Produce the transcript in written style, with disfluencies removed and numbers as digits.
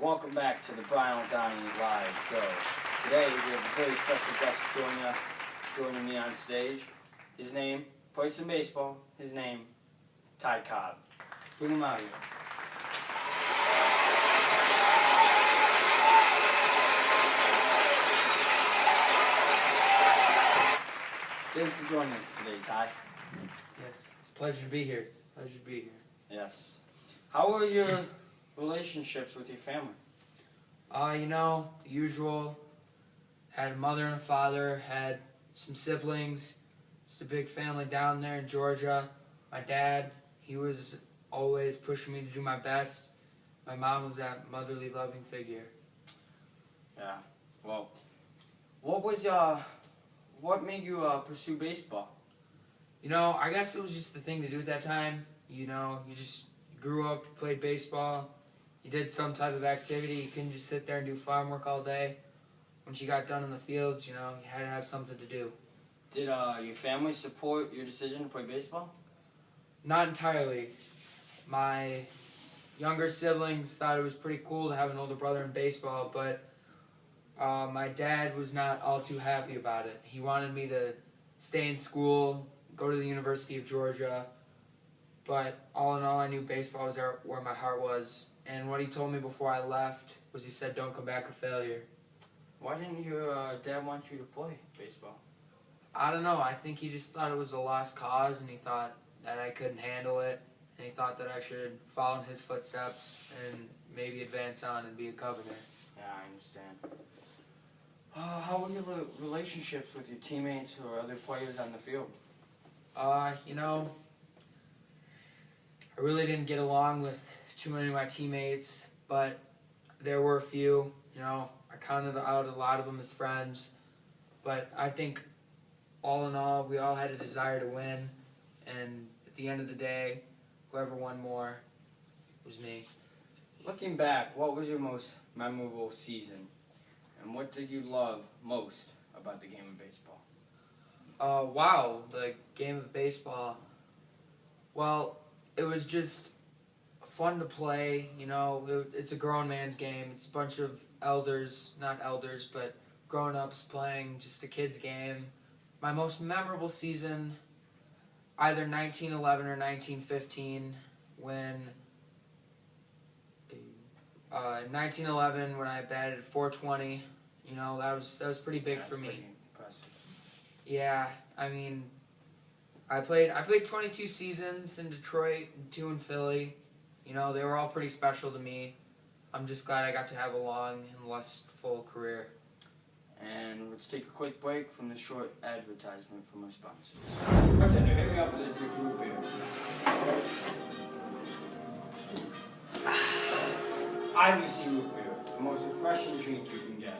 Welcome back to the Brian O'Donnell Live Show. Today we have a very special guest joining me on stage. His name, played some baseball, his name, Cobb. Bring him out here. Thanks for joining us today, Ty. Yes, it's a pleasure to be here. Yes. How are your relationships with your family? The usual. Had a mother and a father, had some siblings. It's a big family down there in Georgia. My dad, he was always pushing me to do my best. My mom was that motherly, loving figure. Yeah. Well, what made you pursue baseball? I guess it was just the thing to do at that time. You just grew up, you played baseball, you did some type of activity. You couldn't just sit there and do farm work all day. Once you got done in the fields, you had to have something to do. Did your family support your decision to play baseball? Not entirely. My younger siblings thought it was pretty cool to have an older brother in baseball, but my dad was not all too happy about it. He wanted me to stay in school, go to the University of Georgia, but all in all, I knew baseball was where my heart was. And what he told me before I left was he said, don't come back a failure. Why didn't your dad want you to play baseball? I don't know. I think he just thought it was a lost cause, and he thought that I couldn't handle it, and he thought that I should follow in his footsteps and maybe advance on and be a governor. Yeah, I understand. How were your relationships with your teammates or other players on the field? I really didn't get along with too many of my teammates, but there were a few. I counted out a lot of them as friends, but I think all in all, we all had a desire to win, and at the end of the day, whoever won more was me. Looking back, what was your most memorable season, and what did you love most about the game of baseball? Wow, the game of baseball. Well, it was just fun to play. It's a grown man's game. It's a bunch of not elders, but grown-ups playing just a kid's game. My most memorable season, either 1911 or 1915, when in 1911 when I batted at 420, that was pretty big for me. Pretty impressive. Yeah, I played 22 seasons in Detroit and 2 in Philly. They were all pretty special to me. I'm just glad I got to have a long and lustful career. And let's take a quick break from this short advertisement from our sponsors. Bartender, hit me up with a drink of root beer. IBC root beer, the most refreshing drink you can get.